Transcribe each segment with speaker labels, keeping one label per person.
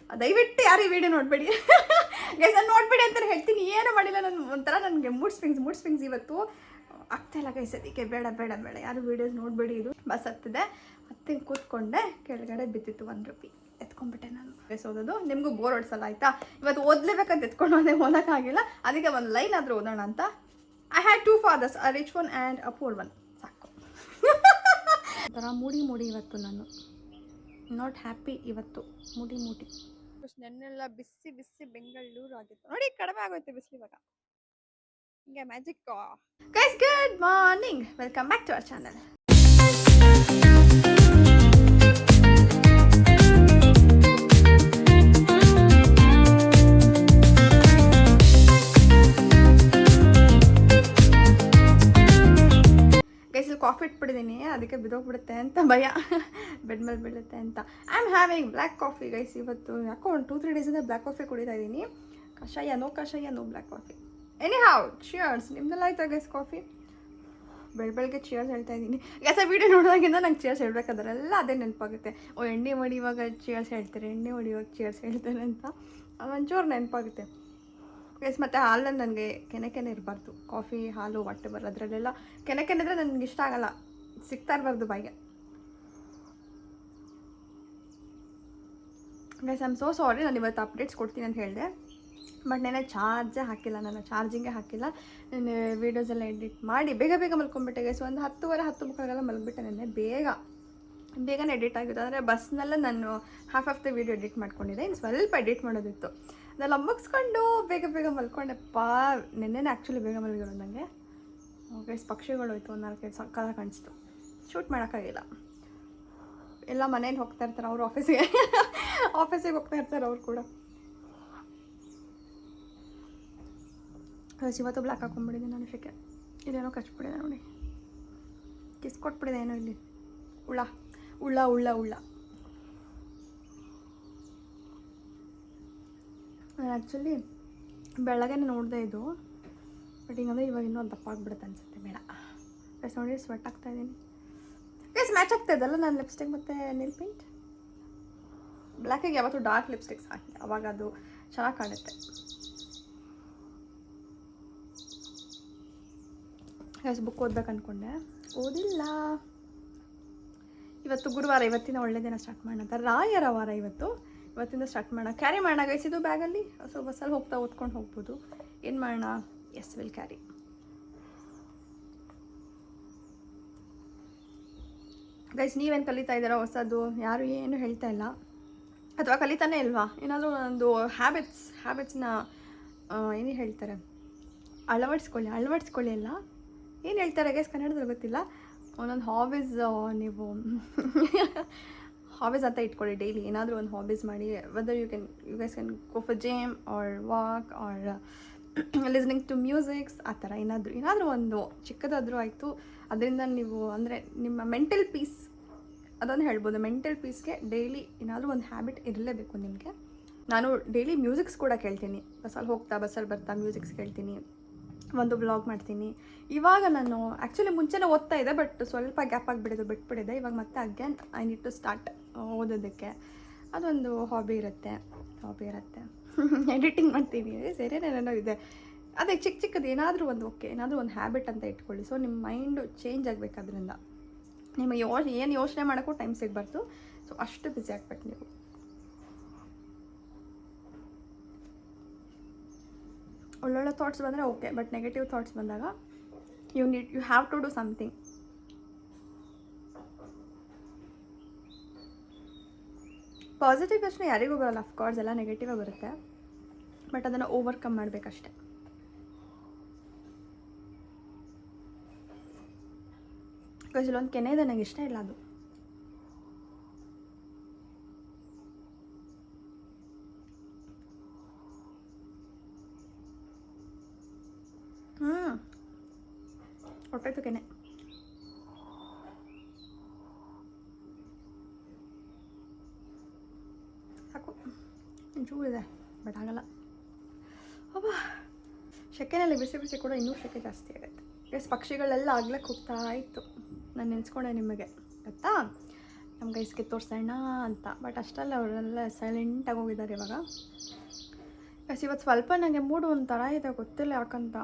Speaker 1: ದಯವಿಟ್ಟು ಯಾರು ಈ ವಿಡಿಯೋ ನೋಡಬೇಡಿ ಗೈಸ್. ನಾನು ನೋಡಬೇಡಿ ಅಂತ ಹೇಳ್ತೀನಿ, ಏನೂ ಮಾಡಿಲ್ಲ. ನಾನು ಒಂಥರ ನನಗೆ ಮೂಡ್ ಸ್ವಿಂಗ್ಸ್ ಇವತ್ತು ಆಗ್ತಾಯಿಲ್ಲ ಗೈಸ್. ಅದಕ್ಕೆ ಬೇಡ ಬೇಡ ಬೇಡ ಯಾರು ವೀಡಿಯೋಸ್ ನೋಡಬೇಡಿ. ಇದು ಬಸ್ ಹತ್ತಿದೆ, ಹತ್ತಿ ಕೂತ್ಕೊಂಡೆ, ಕೆಳಗಡೆ ಬಿದ್ದಿತ್ತು 1 ರೂಪಾಯಿ, ಎತ್ಕೊಂಡ್ಬಿಟ್ಟೆ ನಾನು. ಓದೋದು ನಿಮಗೂ ಬೋರ್ ಹೊಡ್ಸಲ್ಲ ಆಯಿತಾ. ಇವತ್ತು ಓದಲೇಬೇಕಂತ ಎತ್ಕೊಂಡು ಹೋದೆ, ಓದೋಕ್ಕಾಗಿಲ್ಲ. ಅದಕ್ಕೆ ಒಂದು ಲೈನ್ ಆದರೂ ಓದೋಣ ಅಂತ. I had 2 fathers, a rich one and a poor one. ಸಾಕು. ಒಂಥರ ಮೂಡಿ ಇವತ್ತು ನಾನು ನಾಟ್ ಹ್ಯಾಪಿ. ಇವತ್ತು ಮೂಡಿ ನೆನ್ನೆಲ್ಲ ಬಿಸಿ ಬೆಂಗಳೂರು ಆಗಿತ್ತು ನೋಡಿ. ಕಡಿಮೆ ಆಗೋಯ್ತು ಬಿಸಿಲು ಇವಾಗ. ಹಿಂಗೆ magic. Guys good morning, welcome back to our channel. Coffee ಇಟ್ಬಿಟ್ಟಿದ್ದೀನಿ, ಅದಕ್ಕೆ ಬಿದ್ದೋಗ್ಬಿಡುತ್ತೆ ಅಂತ ಭಯ, ಬೆಡ್ ಮೇಲೆ ಬೀಳುತ್ತೆ ಅಂತ. I am having black coffee guys. ಇವತ್ತು ಯಾಕೋ ಒಂದು 2-3 ಡೇಸಿಂದ ಬ್ಲ್ಯಾಕ್ ಕಾಫಿ ಕುಡಿತಾ ಇದ್ದೀನಿ. ಕಷಾಯ no black coffee. Anyhow cheers. ನಿಮ್ದೆಲ್ಲ ಆಯ್ತಾ ಗೈಸ್ ಕಾಫಿ? ಬೆಳಗ್ಗೆ ಚಿಯರ್ಸ್ ಹೇಳ್ತಾ ಇದ್ದೀನಿ ಗೈಸ್. ವೀಡಿಯೋ ನೋಡೋದಾಗಿಂದ ನಂಗೆ ಚಿಯರ್ಸ್ ಹೇಳ್ಬೇಕಾದ್ರೆಲ್ಲ ಅದೇ ನೆನಪಾಗುತ್ತೆ. ಎಣ್ಣೆ ಹೊಡಿಯುವಾಗ ಚಿಯರ್ಸ್ ಹೇಳ್ತಾರೆ, ಎಣ್ಣೆ ಹೊಡಿಯುವಾಗ ಚಿಯರ್ಸ್ ಹೇಳ್ತಾರೆ ಅಂತ ಒಂಚೂರು ನೆನಪಾಗುತ್ತೆ ಗೈಸ್. ಮತ್ತು ಹಾಲಲ್ಲಿ ನನಗೆ ಕೆನೆ ಇರಬಾರ್ದು. ಕಾಫಿ ಹಾಲು ವಾಟೆವರ್ ಅದರಲ್ಲೆಲ್ಲ ಕೆನೆ ಇದ್ದರೆ ನನಗೆ ಇಷ್ಟ ಆಗಲ್ಲ, ಸಿಗ್ತಾ ಇರಬಾರ್ದು ಬಾಯಿಗೆ guys. I am so sorry. ನಾನು ಇವತ್ತು ಅಪ್ಡೇಟ್ಸ್ ಕೊಡ್ತೀನಿ ಅಂತ ಹೇಳಿದೆ, ಬಟ್ ನೆನೆ ಚಾರ್ಜೇ ಹಾಕಿಲ್ಲ, ನಾನು ಚಾರ್ಜಿಂಗೇ ಹಾಕಿಲ್ಲ. ನಾನು ವೀಡಿಯೋಸ್ ಎಲ್ಲ ಎಡಿಟ್ ಮಾಡಿ ಬೇಗ ಮಲ್ಕೊಂಡ್ಬಿಟ್ಟೆ ಗೈಸ್. ಒಂದು 10:30 ಮಲಗಿಬಿಟ್ಟೆ. ನೆನ್ನೆ ಬೇಗನೆ ಎಡಿಟ್ ಆಗಿತ್ತು. ಅಂದರೆ ಬಸ್ನಲ್ಲೇ ನಾನು half of the video edit ಮಾಡ್ಕೊಂಡಿದ್ದೆ, ಇನ್ನು ಸ್ವಲ್ಪ ಎಡಿಟ್ ಮಾಡೋದಿತ್ತು. ಅದೆಲ್ಲ ಮುಗಿಸ್ಕೊಂಡು ಬೇಗ ಮಲ್ಕೊಂಡೆಪ್ಪ. ನೆನ್ನೆನೇ ಆ್ಯಕ್ಚುಲಿ ಬೇಗ ಮಲಗಿರೋದು ನನಗೆ. ಗೈಸ್ ಪಕ್ಷಿಗಳು ಹೋಯ್ತು, 1-4 ಸಕ್ಕದಾಗ ಕಾಣಿಸ್ತು. ಶೂಟ್ ಮಾಡೋಕ್ಕಾಗಿಲ್ಲ. ಎಲ್ಲ ಮನೇಲಿ ಹೋಗ್ತಾ ಇರ್ತಾರೆ ಅವರು, ಆಫೀಸಿಗೆ ಹೋಗ್ತಾ ಇರ್ತಾರೆ ಅವ್ರು ಕೂಡ. ಗೈಸ್ ಇವತ್ತು ಬ್ಲ್ಯಾಕ್ ಹಾಕೊಂಡ್ಬಿಟ್ಟಿದ್ದೀನಿ ನಾನು. ಶೆಕೆ ಇದೇನೋ ಕಚ್ಬಿಟ್ಟಿದೆ ನೋಡಿ, ಕಿಸ್ ಕೊಟ್ಬಿಟ್ಟಿದೆ ಏನೋ ಇಲ್ಲಿ. ಉಳ್ಳ ನಾನು ಆ್ಯಕ್ಚುಲಿ ಬೆಳಗ್ಗೆ ನೋಡಿದೆ ಇದು, ಬಟ್ ಹಿಂಗಂದರೆ ಇವಾಗ ಇನ್ನೂ ಒಂದು ದಪ್ಪ ಆಗಿಬಿಡುತ್ತೆ ಅನಿಸುತ್ತೆ. ಬೇಡ ಗೈಸ್ ನೋಡಿ, ಸ್ವೆಟ್ ಆಗ್ತಾಯಿದ್ದೀನಿ ಗೈಸ್. ಮ್ಯಾಚ್ ಆಗ್ತಾಯಿದ್ದಲ್ಲ ನಾನು ಲಿಪ್ಸ್ಟಿಕ್ ಮತ್ತು ನೀಲ್ ಪೇಂಟ್. ಬ್ಲ್ಯಾಕಿಗೆ ಯಾವತ್ತೂ ಡಾರ್ಕ್ ಲಿಪ್ಸ್ಟಿಕ್ಸ್ ಹಾಕಿ, ಅವಾಗ ಅದು ಚೆನ್ನಾಗಿ ಕಾಣುತ್ತೆ ಗೈಸ್. ಬುಕ್ ಓದ್ಬೇಕು ಅಂದ್ಕೊಂಡೆ, ಓದಿಲ್ಲ. ಇವತ್ತು ಗುರುವಾರ, ಇವತ್ತಿನ ಒಳ್ಳೆ ದಿನ ಸ್ಟಾರ್ಟ್ ಮಾಡೋಣ ಅಂತ. ರಾಯರ ವಾರ ಇವತ್ತಿಂದ ಸ್ಟಾರ್ಟ್ ಮಾಡೋಣ. ಕ್ಯಾರಿ ಮಾಡೋಣ ಗೈಸ್ ಇದು ಬ್ಯಾಗಲ್ಲಿ. ಸೊ ಬಸ್ಸಲ್ಲಿ ಓದ್ಕೊಂಡು ಹೋಗ್ಬೋದು. ಏನು ಮಾಡೋಣ? S will carry. ಗೈಸ್ ನೀವೇನು ಕಲಿತಾ ಇದ್ದೀರಾ ಹೊಸದು? ಯಾರು ಏನು ಹೇಳ್ತಾ ಇಲ್ಲ, ಅಥವಾ ಕಲಿತಾನೇ ಇಲ್ವಾ? ಏನಾದರೂ ಒಂದು ಹ್ಯಾಬಿಟ್ಸ್ನ ಏನು ಹೇಳ್ತಾರೆ, ಅಳವಡಿಸ್ಕೊಳ್ಳಿ ಎಲ್ಲ. ಏನು ಹೇಳ್ತಾರೆ ಗೈಸ್ ಕನ್ನಡದಲ್ಲಿ ಗೊತ್ತಿಲ್ಲ. ಒಂದೊಂದು ಹಾಬೀಸ್ ನೀವು ಹಾಬೀಸ್ ಅಂತ ಇಟ್ಕೊಳ್ಳಿ. ಡೈಲಿ ಏನಾದರೂ ಒಂದು ಹಾಬೀಸ್ ಮಾಡಿ. Whether you guys can go for gym or walk or listening to musics, ಆ ಥರ ಏನಾದರೂ ಒಂದು ಚಿಕ್ಕದಾದರೂ ಆಯಿತು. ಅದರಿಂದ ನೀವು ಅಂದರೆ ನಿಮ್ಮ ಮೆಂಟಲ್ ಪೀಸ್ ಅದನ್ನು ಹೇಳ್ಬೋದು. ಮೆಂಟಲ್ ಪೀಸ್ಗೆ ಡೈಲಿ ಏನಾದರೂ ಒಂದು ಹ್ಯಾಬಿಟ್ ಇರಲೇಬೇಕು ನಿಮಗೆ. ನಾನು ಡೈಲಿ ಮ್ಯೂಸಿಕ್ಸ್ ಕೂಡ ಕೇಳ್ತೀನಿ. ಬಸ್ಸಲ್ಲಿ ಬರ್ತಾ ಮ್ಯೂಸಿಕ್ಸ್ ಕೇಳ್ತೀನಿ, ಒಂದು ವ್ಲಾಗ್ ಮಾಡ್ತೀನಿ. ಇವಾಗ ನಾನು ಆ್ಯಕ್ಚುಲಿ ಮುಂಚೆನೇ ಓದ್ತಾ ಇದ್ದೆ, ಬಟ್ ಸ್ವಲ್ಪ ಗ್ಯಾಪ್ ಬಿಟ್ಬಿಟ್ಟಿದೆ. ಇವಾಗ ಮತ್ತೆ again I need to start ಓದೋದಕ್ಕೆ. ಅದೊಂದು ಹಾಬಿ ಇರುತ್ತೆ. ಎಡಿಟಿಂಗ್ ಮಾಡ್ತೀನಿ, ಸೇರೇನೇನೋ ಇದೆ. ಅದೇ ಚಿಕ್ಕದು ಏನಾದರೂ ಒಂದು ಏನಾದರೂ ಒಂದು ಹ್ಯಾಬಿಟ್ ಅಂತ ಇಟ್ಕೊಳ್ಳಿ. ಸೊ ನಿಮ್ಮ ಮೈಂಡು ಚೇಂಜ್ ಆಗಬೇಕು. ಅದರಿಂದ ನಿಮಗೆ ಏನು ಯೋಚನೆ ಮಾಡೋಕ್ಕೂ ಟೈಮ್ ಸಿಗಬಾರ್ದು. ಸೊ ಅಷ್ಟು ಬ್ಯುಸಿ ಆಗ್ಬೇಕು ನೀವು. ಒಳ್ಳೊಳ್ಳೆ ಥಾಟ್ಸ್ ಬಂದರೆ ಓಕೆ, ಬಟ್ ನೆಗೆಟಿವ್ ಥಾಟ್ಸ್ ಬಂದಾಗ you have to do something. Positive ಯೋಚನೆ ಯಾರಿಗೂ ಬರೋಲ್ಲ, ಅಫ್ಕೋರ್ಸ್ ಎಲ್ಲ ನೆಗೆಟಿವೇ ಬರುತ್ತೆ. ಬಟ್ ಅದನ್ನು ಓವರ್ಕಮ್ ಮಾಡಬೇಕಷ್ಟೆ. ಬಿಕಾಸ್ ಇಲ್ಲೊಂದು ಕೆನೆ ಇದೆ, ನನಗೆ ಇಷ್ಟ ಇಲ್ಲ ಅದು. ಹೊಟ್ಟೆತು ಕೆನೆ. ಸಾಕು, ಒಂಚೂರಿದೆ ಬಟ್ ಆಗಲ್ಲ. ಅಬ್ಬಾ ಸೆಕೆನಲ್ಲಿ ಬಿಸಿ ಕೂಡ ಇನ್ನೂ ಸೆಕೆ ಜಾಸ್ತಿ ಆಗುತ್ತೆ. ಪಕ್ಷಿಗಳೆಲ್ಲ ಆಗ್ಲಕ್ಕೆ ಹೋಗ್ತಾ ಇತ್ತು. ನಾನು ನೆನೆಸ್ಕೊಂಡೆ ನಿಮಗೆ ಗೊತ್ತಾ. ನಮ್ಮ ಗೈಸ್ಗೆ ತೋರಿಸೋಣ ಅಂತ. ಬಟ್ ಅಷ್ಟಲ್ಲ, ಅವರೆಲ್ಲ ಸೈಲೆಂಟಾಗಿ ಹೋಗಿದ್ದಾರೆ ಇವಾಗ. ಎಸ್ ಇವತ್ತು ಸ್ವಲ್ಪ ನನಗೆ ಮೂಡು ಒಂಥರ ಇದೆ, ಗೊತ್ತಿಲ್ಲ ಯಾಕಂತ.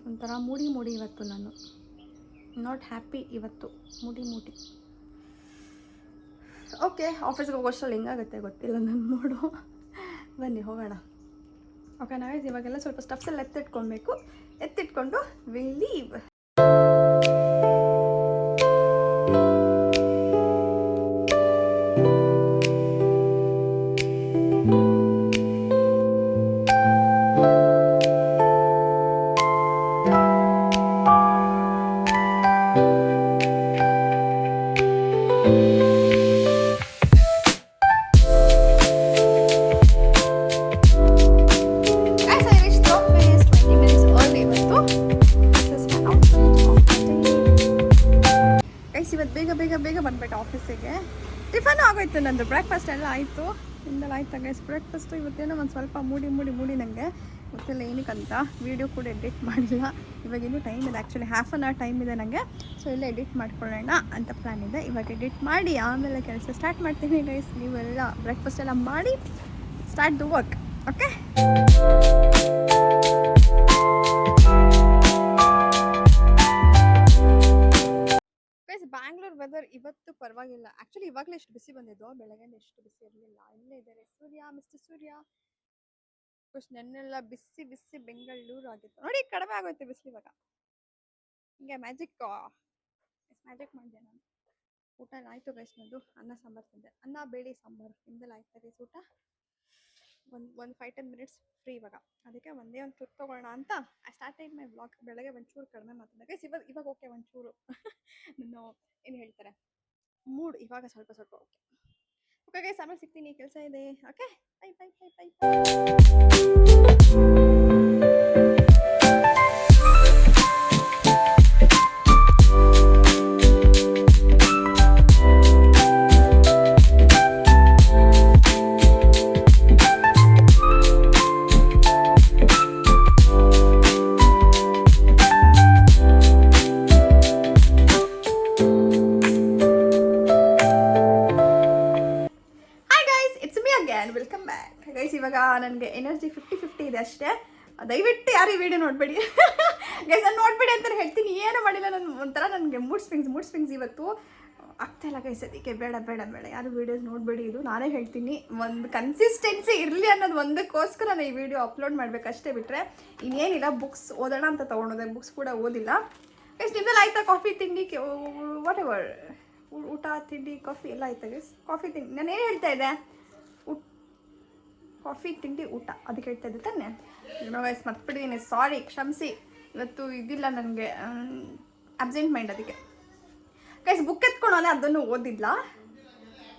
Speaker 1: ಒಂಥರ ಮೂಡಿ ಇವತ್ತು ನಾನು ನಾಟ್ ಹ್ಯಾಪಿ ಇವತ್ತು, ಮೂಡಿ. ಓಕೆ, ಆಫೀಸ್ಗೆ ಹೋಗೋಷ್ಟರಲ್ಲಿ ಹಿಂಗಾಗುತ್ತೆ ಗೊತ್ತಿಲ್ಲ ನನ್ನ ಮೂಡು. ಬನ್ನಿ ಹೋಗೋಣ. ಓಕೆ ನಾವೇ ಇವಾಗೆಲ್ಲ ಸ್ವಲ್ಪ ಸ್ಟಫ್ಸ್ ಎಲ್ಲ ಎತ್ತಿಟ್ಕೊಂಡು ವಿಲ್ ಲೀವ್. ಬೇಗ ಬಂದ್ಬಿಟ್ಟು ಆಫೀಸಿಗೆ. ಟಿಫನ್ ಆಗೋಯ್ತು, ನಂದು ಬ್ರೇಕ್ಫಾಸ್ಟ್ ಎಲ್ಲ ಆಯಿತು. ನಿಂದೆಲ್ಲ ಆಯ್ತು ಗೈಸ್ ಬ್ರೇಕ್ಫಾಸ್ಟು. ಇವತ್ತೇನೋ ಒಂದು ಸ್ವಲ್ಪ ಮೂಡಿ ನನಗೆ ಗೊತ್ತಿಲ್ಲ ಏನಕ್ಕಂತ. ವೀಡಿಯೋ ಕೂಡ ಎಡಿಟ್ ಮಾಡಿಲ್ಲ. ಇವಾಗೇನು ಟೈಮ್ ಇದೆ, actually half an hour time ಇದೆ ನನಗೆ. ಸೊ ಎಲ್ಲ ಎಡಿಟ್ ಮಾಡ್ಕೊಳ್ಳೋಣ ಅಂತ ಪ್ಲ್ಯಾನ್ ಇದೆ. ಇವಾಗ ಎಡಿಟ್ ಮಾಡಿ ಆಮೇಲೆ ಕೆಲಸ ಸ್ಟಾರ್ಟ್ ಮಾಡ್ತೀನಿ ಗೈಸ್. ನೀವೆಲ್ಲ ಬ್ರೇಕ್ಫಾಸ್ಟ್ ಎಲ್ಲ ಮಾಡಿ start the work. Okay, Bangalore weather ಇವತ್ತು ಪರವಾಗಿಲ್ಲ. ಆ್ಯಕ್ಚುಲಿ ಇವಾಗಲೇ ಎಷ್ಟು ಬಿಸಿ ಬಂದಿದ್ದು, ಬೆಳಗ್ಗೆ ಎಷ್ಟು ಬಿಸಿ ಇರಲಿಲ್ಲ. ಇಲ್ಲೇ ಇದ್ದಾರೆ ಮಿಸ್ಟರ್ ಸೂರ್ಯ. ನೆನ್ನೆಲ್ಲ ಬಿಸಿ ಬೆಂಗಳೂರು ಆಗಿತ್ತು ನೋಡಿ, ಕಡಿಮೆ ಆಗೋಯ್ತು ಬಿಸಿಲು ಇವಾಗ. ಹಿಂಗೆ ಮ್ಯಾಜಿಕ್ ಮಾಡಿದೆ ನಾನು. ಊಟ ಎಲ್ಲ ಆಯಿತು ಗೈಸ್. ನಂದು ಅನ್ನ ಸಾಂಬಾರು ತಿಂದೆ, ಅನ್ನ ಬೇಳೆ ಸಾಂಬಾರು. ನಿಮ್ದೆಲ್ಲ ಆಯ್ತಾ ಗೈಸ್ ಊಟ? ಒಂದು 5-10 ಮಿನಿಟ್ಸ್ ಫ್ರೀ ಇವಾಗ, ಅದಕ್ಕೆ ಒಂದೇ ಒಂದು ಟ್ರಿಪ್ ತೊಗೊಳ್ಳೋಣ ಅಂತ ಐ ಸ್ಟಾರ್ಟೆಡ್ ಮೈ ವ್ಲಾಗ್. ಬೆಳಗ್ಗೆ ಒಂಚೂರು ಕಡಿಮೆ ಮಾತಾಡಿದೆ ಗೈಸ್. ಇವಾಗ ಓಕೆ ಒಂಚೂರು ನಾನು ಏನು ಹೇಳ್ತಾರೆ ಮೂಡ್ ಇವಾಗ ಸ್ವಲ್ಪ ಓಕೆ ಗೈಸ್. ಆಮೇಲೆ ಸಿಗ್ತೀನಿ, ಕೆಲಸ ಇದೆ. Okay, by. Welcome back guys. ಇವಾಗ ನನಗೆ ಎನರ್ಜಿ 50-50 ಇದೆ ಅಷ್ಟೇ. ದಯವಿಟ್ಟು ಯಾರು ಈ ವಿಡಿಯೋ ನೋಡಬೇಡಿ ಗೈಸ್. ನಾನು ನೋಡಬೇಡಿ ಅಂತ ಹೇಳ್ತೀನಿ, ಏನೂ ಮಾಡಿಲ್ಲ. ನಾನು ಒಂಥರ ನನಗೆ ಮೂಡ್ ಸ್ವಿಂಗ್ಸ್ ಇವತ್ತು ಆಗ್ತಾಯಿಲ್ಲ ಗೈಸ್. ಅದಕ್ಕೆ ಬೇಡ ಯಾರು ವೀಡಿಯೋಸ್ ನೋಡಬೇಡಿ. ಇದು ನಾನೇ ಹೇಳ್ತೀನಿ, ಒಂದು ಕನ್ಸಿಸ್ಟೆನ್ಸಿ ಇರಲಿ ಅನ್ನೋದು ಒಂದಕ್ಕೋಸ್ಕರ ನಾನು ಈ ವಿಡಿಯೋ ಅಪ್ಲೋಡ್ ಮಾಡಬೇಕಷ್ಟೇ. ಬಿಟ್ಟರೆ ಇನ್ನೇನಿಲ್ಲ. ಬುಕ್ಸ್ ಓದೋಣ ಅಂತ ತೊಗೊಂಡೋದೆ, ಬುಕ್ಸ್ ಕೂಡ ಓದಿಲ್ಲ ಗೈಸ್. ನಿಮ್ದೆಲ್ಲ ಆಯ್ತಾ ಕಾಫಿ ತಿಂಡಿ, ವಾಟ್ ಎವರ್ ಊಟ ತಿಂಡಿ ಕಾಫಿ ಎಲ್ಲ ಆಯ್ತಾ ಗೈಸ್? ಕಾಫಿ ತಿಂಡಿ ನಾನು ಏನು ಹೇಳ್ತಾ ಇದ್ದೆ? ಕಾಫಿ ತಿಂಡಿ ಊಟ ಅದಕ್ಕೆ ಹೇಳ್ತಾ ಇದ್ದೆ ತಾನೆ? ಗೈಸ್ ಮರ್ತ್ಬಿಟ್ಟಿದ್ದೀನಿ, ಸಾರಿ, ಕ್ಷಮಿಸಿ. ಇವತ್ತು ಇದಿಲ್ಲ ನನಗೆ, ಅಬ್ಸೆಂಟ್ ಮೈಂಡ್. ಅದಕ್ಕೆ ಗೈಸ್ ಬುಕ್ ಎತ್ಕೊಂಡೋದೆ, ಅದನ್ನು ಓದಿಲ್ಲ.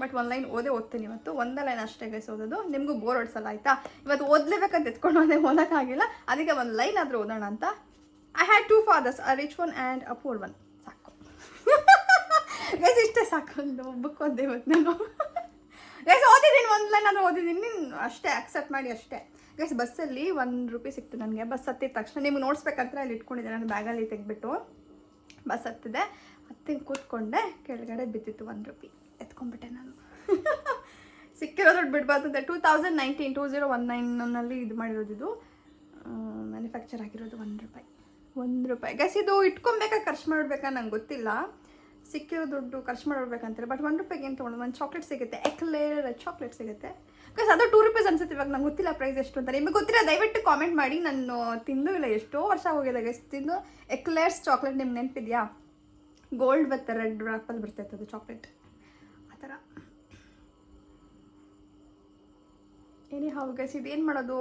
Speaker 1: ಬಟ್ ಒಂದು ಲೈನ್ ಓದ್ತೀನಿ ಇವತ್ತು. ಒಂದೇ ಲೈನ್ ಅಷ್ಟೇ ಗೈಸ್ ಓದೋದು. ನಿಮಗೂ ಬೋರ್ ಹೊಡ್ಸಲ್ಲ ಆಯಿತಾ? ಇವತ್ತು ಓದಲೇಬೇಕಂತ ಎತ್ಕೊಂಡೋದೆ, ಓದೋಕ್ಕಾಗಿಲ್ಲ. ಅದಕ್ಕೆ ಒಂದು ಲೈನ್ ಆದರೂ ಓದೋಣ ಅಂತ. I had 2 fathers, a rich one and a poor one. ಸಾಕು ಗೈಸ್, ಇಷ್ಟೇ ಸಾಕು. ಒಂದು ಬುಕ್ ಓದಿದೆ ಇವತ್ತು ನಾನು ಗೈಸ್. ಓದಿದ್ದೀನಿ, ಒಂದು ಲೈನ್ ಆದರೂ ಓದಿದ್ದೀನಿ ಅಷ್ಟೇ, ಅಕ್ಸೆಪ್ಟ್ ಮಾಡಿ ಅಷ್ಟೇ ಗೈಸ್. ಬಸ್ಸಲ್ಲಿ ₹1 ಸಿಕ್ತು ನನಗೆ. ಬಸ್ ಹತ್ತಿದ ತಕ್ಷಣ ನಿಮ್ಗೆ ನೋಡ್ಸ್ಬೇಕಂತ ಅಲ್ಲಿ ಇಟ್ಕೊಂಡಿದ್ದೆ ನಾನು ಬ್ಯಾಗಲ್ಲಿ ತೆಗೆದ್ಬಿಟ್ಟು. ಬಸ್ ಹತ್ತಿದೆ, ಕೂತ್ಕೊಂಡೆ, ಕೆಳಗಡೆ ಬಿದ್ದಿತ್ತು ₹1. ಎತ್ಕೊಂಡ್ಬಿಟ್ಟೆ ನಾನು. ಸಿಕ್ಕಿರೋ ದುಡ್ಡು ಬಿಡ್ಬಾರ್ದು ಅಂತ 2019 ಇದು ಮಾಡಿರೋದು. ಇದು ಮ್ಯಾನುಫ್ಯಾಕ್ಚರ್ ಆಗಿರೋದು ₹1 ಗೈಸ್. ಇದು ಇಟ್ಕೊಬೇಕಾ ಖರ್ಚು ಮಾಡಬೇಕಾ ನಂಗೆ ಗೊತ್ತಿಲ್ಲ. ಸಿಕ್ಕಿರೋ ದುಡ್ಡು ಖರ್ಚು ಮಾಡಿರ್ಬೇಕಂತಾರೆ. ಬಟ್ ₹1 ಏನು ತೊಗೊಂಡು ಒಂದು ಚಾಕ್ಲೇಟ್ ಸಿಗುತ್ತೆ, ಎಕ್ಲೇರ್ ಚಾಕ್ಲೇಟ್ ಸಿಗುತ್ತೆ ಗೈಸ್. ಅದು ₹2 ಅನ್ಸುತ್ತೆ ಇವಾಗ. ನಂಗೆ ಗೊತ್ತಿಲ್ಲ ಪ್ರೈಸ್ ಎಷ್ಟು ಅಂತ. ನಿಮಗೆ ಗೊತ್ತಿಲ್ಲ ದಯವಿಟ್ಟು ಕಾಮೆಂಟ್ ಮಾಡಿ. ನಾನು ತಿಂದು ಇಲ್ಲ, ಎಷ್ಟೋ ವರ್ಷ ಹೋಗಿದೆ ಗೈಸ್ ತಿಂದು. ಎಕ್ಲೇರ್ಸ್ ಚಾಕ್ಲೇಟ್ ನಿಮ್ಗೆ ನೆನಪಿದೆಯಾ? ಗೋಲ್ಡ್ ವಿತ್ ರೆಡ್ ರ್ಯಾಪಲ್ಲಿ ಬರ್ತೈತೆ ಅದು ಚಾಕ್ಲೇಟ್, ಆ ಥರ. ಏನೇ ಹೌದು ಗೈಸ್, ಇದೇನು ಮಾಡೋದು?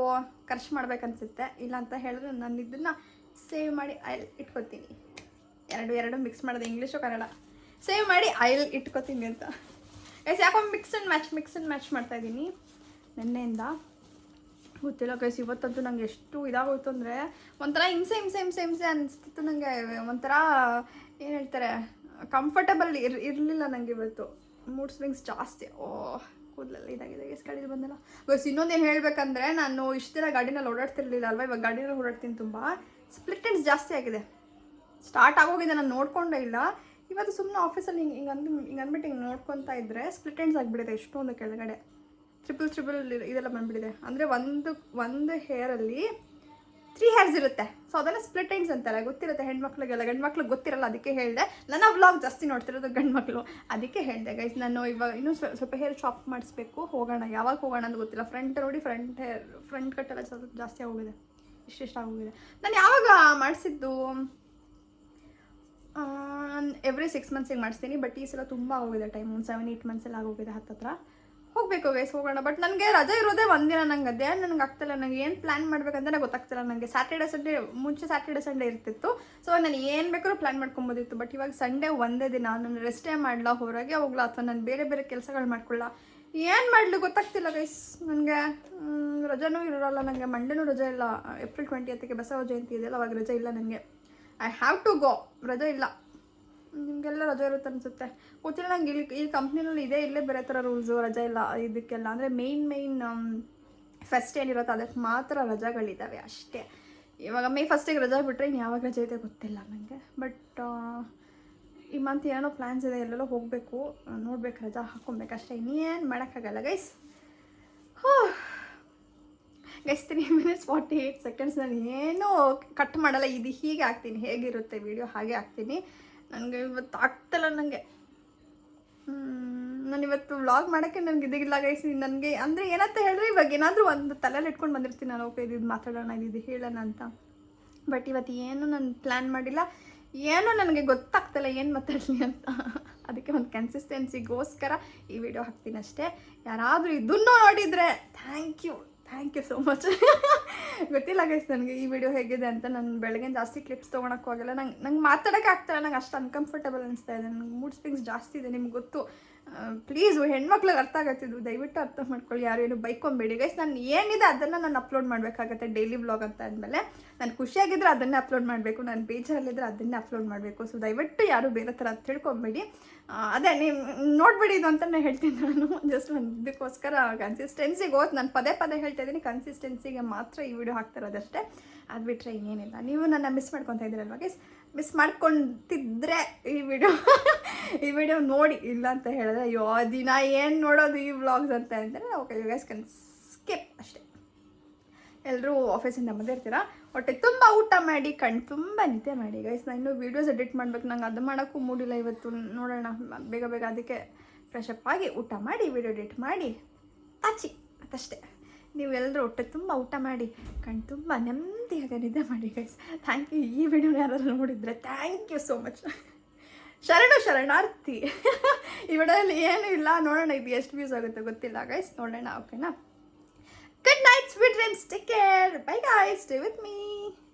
Speaker 1: ಖರ್ಚು ಮಾಡ್ಬೇಕನ್ಸುತ್ತೆ. ಇಲ್ಲ ಅಂತ ಹೇಳಿದ್ರೆ ನಾನು ಇದನ್ನು ಸೇವ್ ಮಾಡಿ ಆಯಿಲ್ ಇಟ್ಕೊತೀನಿ. ಎರಡು ಮಿಕ್ಸ್ ಮಾಡೋದು, ಇಂಗ್ಲೀಷು ಕನ್ನಡ. ಸೇವ್ ಮಾಡಿ ಆಯಿಲ್ ಇಟ್ಕೊತೀನಿ ಅಂತ ಗೈಸ್. ಯಾಕೋ ಮಿಕ್ಸ್ ಆ್ಯಂಡ್ ಮ್ಯಾಚ್ ಮಾಡ್ತಾಯಿದ್ದೀನಿ ನೆನ್ನೆಯಿಂದ. ಗೊತ್ತಿಲ್ಲ ಗೈಸ್. ಇವತ್ತಂತೂ ನಂಗೆ ಎಷ್ಟು ಇದಾಗೋಯ್ತು ಅಂದರೆ ಒಂಥರ ಹಿಂಸೆ ಅನಿಸ್ತಿತ್ತು ನನಗೆ. ಒಂಥರ ಏನು ಹೇಳ್ತಾರೆ, ಕಂಫರ್ಟಬಲ್ ಇರಲಿಲ್ಲ ನನಗೆ ಇವತ್ತು. ಮೂಡ್ ಸ್ವಿಂಗ್ಸ್ ಜಾಸ್ತಿ. ಕೂದಲೆಲ್ಲ ಇದಾಗಿದೆ ಗೈಸ್. ಗಾಡೀಲಿ ಬಂದಲ್ಲ ಗೈಸ್. ಇನ್ನೊಂದೇನು ಹೇಳಬೇಕಂದ್ರೆ, ನಾನು ಇಷ್ಟು ದಿನ ಗಾಡಿನಲ್ಲಿ ಓಡಾಡ್ತಿರ್ಲಿಲ್ಲ ಅಲ್ವಾ, ಇವಾಗ ಗಾಡಿನಲ್ಲಿ ಓಡಾಡ್ತೀನಿ. ತುಂಬ ಸ್ಪ್ಲಿಟ್ ಎಂಡ್ಸ್ ಜಾಸ್ತಿ ಆಗಿದೆ. ಸ್ಟಾರ್ಟ್ ಆಗೋಗಿದೆ, ನಾನು ನೋಡ್ಕೊಂಡೇ ಇಲ್ಲ. ಇವತ್ತು ಸುಮ್ಮನೆ ಆಫೀಸಲ್ಲಿ ಹಿಂಗೆ ಅಂದ್ಬಿಟ್ಟು ಹಿಂಗೆ ನೋಡ್ಕೊತಾ ಇದ್ದರೆ ಸ್ಪ್ಲಿಟ್ ಎಂಡ್ಸ್ ಆಗಿಬಿಟ್ಟಿದೆ ಎಷ್ಟೊಂದು ಕೆಳಗಡೆ ಟ್ರಿಪಲ್ ಇದೆಲ್ಲ ಬಂದುಬಿಟ್ಟಿದೆ. ಅಂದರೆ ಒಂದು ಹೇರಲ್ಲಿ 3 ಹೇರ್ಸ್ ಇರುತ್ತೆ. ಸೊ ಅದನ್ನು ಸ್ಪ್ಲಿಟ್ ಎಂಡ್ಸ್ ಅಂತಾರೆ, ಗೊತ್ತಿರುತ್ತೆ ಹೆಣ್ಮಕ್ಳಿಗೆಲ್ಲ. ಗಂಡು ಮಕ್ಳಿಗೆ ಗೊತ್ತಿರಲ್ಲ, ಅದಕ್ಕೆ ಹೇಳಿದೆ. ನನ್ನ ವ್ಲಾಗ್ ಜಾಸ್ತಿ ನೋಡ್ತಿರೋದು ಗಂಡು ಮಕ್ಕಳು, ಅದಕ್ಕೆ ಹೇಳಿದೆ ಗೈಸ್. ನಾನು ಇವಾಗ ಇನ್ನೂ ಸ್ವಲ್ಪ ಹೇರ್ ಶಾಪ್ ಮಾಡಿಸ್ಬೇಕು, ಹೋಗೋಣ. ಯಾವಾಗ ಹೋಗೋಣ ಅಂತ ಗೊತ್ತಿಲ್ಲ. ಫ್ರಂಟ್ ನೋಡಿ, ಫ್ರಂಟ್ ಕಟ್ಟೆಲ್ಲ ಸ್ವಲ್ಪ ಜಾಸ್ತಿ ಆಗೋಗಿದೆ, ಇಷ್ಟಿಷ್ಟ ಆಗೋಗಿದೆ. ನಾನು ಯಾವಾಗ ಮಾಡಿಸಿದ್ದು, ಎವ್ರಿ 6 ಮಂತ್ಸಿಗೆ ಮಾಡಿಸ್ತೀನಿ. ಬಟ್ ಈ ಸಲ ತುಂಬ ಆಗೋಗಿದೆ ಟೈಮ್, ಒಂದು 7-8 ಮಂತ್ಸೆಲ್ಲ ಆಗೋಗಿದೆ ಹತ್ತತ್ರ. ಹೋಗಬೇಕು ಗೈಸ್, ಹೋಗೋಣ. ಬಟ್ ನನಗೆ ರಜೆ ಇರೋದೇ ಒಂದಿನ. ನಂಗೆ ಅದೇ ನನಗೆ ಆಗ್ತಿಲ್ಲ, ನನಗೆ ಏನು ಪ್ಲ್ಯಾನ್ ಮಾಡ್ಬೇಕಂತ ಗೊತ್ತಾಗ್ತಿಲ್ಲ. ನನಗೆ ಮುಂಚೆ ಸ್ಯಾಟರ್ಡೆ ಸಂಡೇ ಇರ್ತಿತ್ತು. ಸೊ ನಾನು ಏನು ಬೇಕಾದ್ರೂ ಪ್ಲ್ಯಾನ್ ಮಾಡ್ಕೊಬೋದಿತ್ತು. ಬಟ್ ಇವಾಗ ಸಂಡೇ ಒಂದೇ ದಿನ, ನಾನು ರೆಸ್ಟೇ ಮಾಡಲ್ಲ, ಹೊರಗೆ ಹೋಗ್ಲಾ, ಅಥವಾ ನಾನು ಬೇರೆ ಕೆಲಸಗಳು ಮಾಡ್ಕೊಳ್ಳ, ಏನು ಮಾಡಲಿ ಗೊತ್ತಾಗ್ತಿಲ್ಲ ಗೈಸ್. ನನಗೆ ರಜೆನೂ ಇರೋಲ್ಲ, ನನಗೆ ಮಂಡೇನೂ ರಜೆ ಇಲ್ಲ. ಏಪ್ರಿಲ್ 20th ಬಸವ ಜಯಂತಿ ಇದೆಯಲ್ಲ, ಅವಾಗ ರಜೆ ಇಲ್ಲ ನನಗೆ. ಐ ಹ್ಯಾವ್ ಟು ಗೋ, ರಜೆ ಇಲ್ಲ. ನಿಮಗೆಲ್ಲ ರಜೆ ಇರುತ್ತೆ ಅನಿಸುತ್ತೆ, ಗೊತ್ತಿಲ್ಲ ನಂಗೆ. ಈ ಕಂಪ್ನಿನಲ್ಲಿ ಇಲ್ಲೇ ಬೇರೆ ಥರ ರೂಲ್ಸು, ರಜೆ ಇಲ್ಲ ಇದಕ್ಕೆಲ್ಲ. ಅಂದರೆ ಮೇಯ್ನ್ ಫೆಸ್ಟ್ ಏನಿರುತ್ತೆ ಅದಕ್ಕೆ ಮಾತ್ರ ರಜೆಗಳಿದ್ದಾವೆ ಅಷ್ಟೇ. ಇವಾಗ May 1st ರಜೆ ಬಿಟ್ಟರೆ ಇನ್ನು ಯಾವಾಗ ರಜೆ ಇದೆ ಗೊತ್ತಿಲ್ಲ ನನಗೆ. ಬಟ್ ಈ ಮಂತ್ ಏನೋ ಪ್ಲ್ಯಾನ್ಸ್ ಇದೆ, ಎಲ್ಲೆಲ್ಲೋ ಹೋಗಬೇಕು, ನೋಡ್ಬೇಕು, ರಜೆ ಹಾಕ್ಕೊಬೇಕು ಅಷ್ಟೇ, ಇನ್ನೇನು ಮಾಡೋಕ್ಕಾಗಲ್ಲ ಗೈಸ್. Guys 3 minutes 48 seconds. ನಾನು ಏನೂ ಕಟ್ ಮಾಡಲ್ಲ, ಇದು ಹೀಗೆ ಹಾಕ್ತೀನಿ, ಹೇಗಿರುತ್ತೆ ವೀಡಿಯೋ ಹಾಗೆ ಹಾಕ್ತೀನಿ. ನನಗೆ ಇವತ್ತು ಆಗ್ತಿಲ್ಲ. ನಾನು ಇವತ್ತು ವ್ಲಾಗ್ ಮಾಡೋಕ್ಕೆ ನನಗೆ ಇದಿಲ್ಲ ಗೈಸ್. ನನಗೆ ಅಂದರೆ ಏನಂತ ಹೇಳಿದ್ರೆ, ಇವಾಗ ಏನಾದರೂ ಒಂದು ತಲೆಯಲ್ಲಿ ಇಟ್ಕೊಂಡು ಬಂದಿರ್ತೀನಿ ನಾನು, ಓಕೆ ಇದು ಮಾತಾಡೋಣ, ಇದು ಹೇಳೋಣ ಅಂತ. ಬಟ್ ಇವತ್ತು ಏನು ನಾನು ಪ್ಲ್ಯಾನ್ ಮಾಡಿಲ್ಲ, ಏನೂ ನನಗೆ ಗೊತ್ತಾಗ್ತಿಲ್ಲ ಏನು ಮಾತಾಡಲಿ ಅಂತ. ಅದಕ್ಕೆ ಒಂದು ಕನ್ಸಿಸ್ಟೆನ್ಸಿಗೋಸ್ಕರ ಈ ವಿಡಿಯೋ ಹಾಕ್ತೀನಿ ಅಷ್ಟೇ. ಯಾರಾದರೂ ಇದನ್ನು ನೋಡಿದರೆ ಥ್ಯಾಂಕ್ ಯು ಸೋ ಮಚ್. ಗೊತ್ತಿಲ್ಲ ಗೈಸ್ ನನಗೆ ಈ ವಿಡಿಯೋ ಹೇಗಿದೆ ಅಂತ. ನಾನು ಬೆಳಗ್ಗೆ ಜಾಸ್ತಿ ಕ್ಲಿಪ್ಸ್ ತೊಗೊಳಕ್ಕೆ ಹೋಗಲ್ಲ, ನಂಗೆ ಮಾತಾಡೋಕ್ಕೆ ಆಗ್ತಾಯಿಲ್ಲ, ನಂಗೆ ಅಷ್ಟು ಅನ್ಕಂಫರ್ಟಬಲ್ ಅನಿಸ್ತಾ ಇದೆ. ನನಗೆ ಮೂಡ್ ಸ್ವಿಂಗ್ಸ್ ಜಾಸ್ತಿ ಇದೆ, ನಿಮ್ಗೆ ಗೊತ್ತು. ಪ್ಲೀಸು ಹೆಣ್ಮಕ್ಳಿಗೆ ಅರ್ಥ ಆಗತ್ತಿದ್ದು, ದಯವಿಟ್ಟು ಅರ್ಥ ಮಾಡ್ಕೊಳ್ಳಿ, ಯಾರು ಏನು ಬೈಕೊಂಬೇಡಿ ಗೈಸ್. ನಾನು ಏನಿದೆ ಅದನ್ನು ನಾನು ಅಪ್ಲೋಡ್ ಮಾಡಬೇಕಾಗತ್ತೆ ಡೈಲಿ ವ್ಲಾಗ್ ಅಂತ ಅಂದಮೇಲೆ. ನಾನು ಖುಷಿಯಾಗಿದ್ದರೆ ಅದನ್ನೇ ಅಪ್ಲೋಡ್ ಮಾಡಬೇಕು, ನಾನು ಬೇಜಾರಲ್ಲಿದ್ದರೆ ಅದನ್ನೇ ಅಪ್ಲೋಡ್ ಮಾಡಬೇಕು. ಸೊ ದಯವಿಟ್ಟು ಯಾರು ಬೇರೆ ಥರ ತಿಳ್ಕೊಬೇಡಿ. ಅದೇ ನೀವು ನೋಡಬೇಡಿ ಇದು ಅಂತಲೇ ಹೇಳ್ತೀನಿ ನಾನು. ಜಸ್ಟ್ ಒಂದು ಇದಕ್ಕೋಸ್ಕರ ಕನ್ಸಿಸ್ಟೆನ್ಸಿಗೆ ನಾನು ಪದೇ ಹೇಳ್ತಾ ಇದ್ದೀನಿ, ಕನ್ಸಿಸ್ಟೆನ್ಸಿಗೆ ಮಾತ್ರ ಈ ವಿಡಿಯೋ ಹಾಕ್ತಿರೋದಷ್ಟೇ. ಅದು ಬಿಟ್ಟರೆ ಇನ್ನೇನಿಲ್ಲ. ನೀವು ನನ್ನ ಮಿಸ್ ಮಾಡ್ಕೊತಾ ಇದ್ದೀರಲ್ವ ಗೈಸ್. ಮಿಸ್ ಮಾಡ್ಕೊತಿದ್ರೆ ಈ ವಿಡಿಯೋ ನೋಡಿ, ಇಲ್ಲ ಅಂತ ಹೇಳಿದ್ರೆ ಅಯ್ಯೋ ದಿನ ಏನು ನೋಡೋದು ಈ ವ್ಲಾಗ್ಸ್ ಅಂತ ಅಂದರೆ okay you guys can skip ಅಷ್ಟೇ. ಎಲ್ಲರೂ ಆಫೀಸಿಂದ ಬಂದಿರ್ತೀರ, ಹೊಟ್ಟೆ ತುಂಬ ಊಟ ಮಾಡಿ, ಕಣ್ಣು ತುಂಬ ನಿದ್ದೆ ಮಾಡಿ ಗೈಸ್. ನಾನು ಇನ್ನೂ ವೀಡಿಯೋಸ್ ಎಡಿಟ್ ಮಾಡ್ಬೇಕು, ನಂಗೆ ಅದು ಮಾಡೋಕ್ಕೂ ಮೂಡಿಲ್ಲ ಇವತ್ತು. ನೋಡೋಣ ಬೇಗ ಅದಕ್ಕೆ ಫ್ರೆಶ್ ಅಪ್ ಆಗಿ ಊಟ ಮಾಡಿ ವಿಡಿಯೋ ಎಡಿಟ್ ಮಾಡಿ ಅದಷ್ಟೇ. ನೀವೆಲ್ಲರೂ ಹೊಟ್ಟೆ ತುಂಬ ಊಟ ಮಾಡಿ, ಕಣ್ಣು ತುಂಬ ನೆಮ್ಮದಿಯಾಗಿ ನಿದ್ದೆ ಮಾಡಿ ಗೈಸ್. Thank you. ಈ ವಿಡಿಯೋನ ಯಾರಾದರೂ ನೋಡಿದರೆ ಥ್ಯಾಂಕ್ ಯು ಸೋ ಮಚ್. ಶರಣಾರ್ಥಿ. ಈ ವಿಡಿಯೋದಲ್ಲಿ ಏನೂ ಇಲ್ಲ, ನೋಡೋಣ ಇದು ಎಷ್ಟು ವ್ಯೂಸ್ ಆಗುತ್ತೆ ಗೊತ್ತಿಲ್ಲ ಗೈಸ್, ನೋಡೋಣ. ಓಕೆನಾ? Good night, sweet dreams, take care, bye guys, stay with me.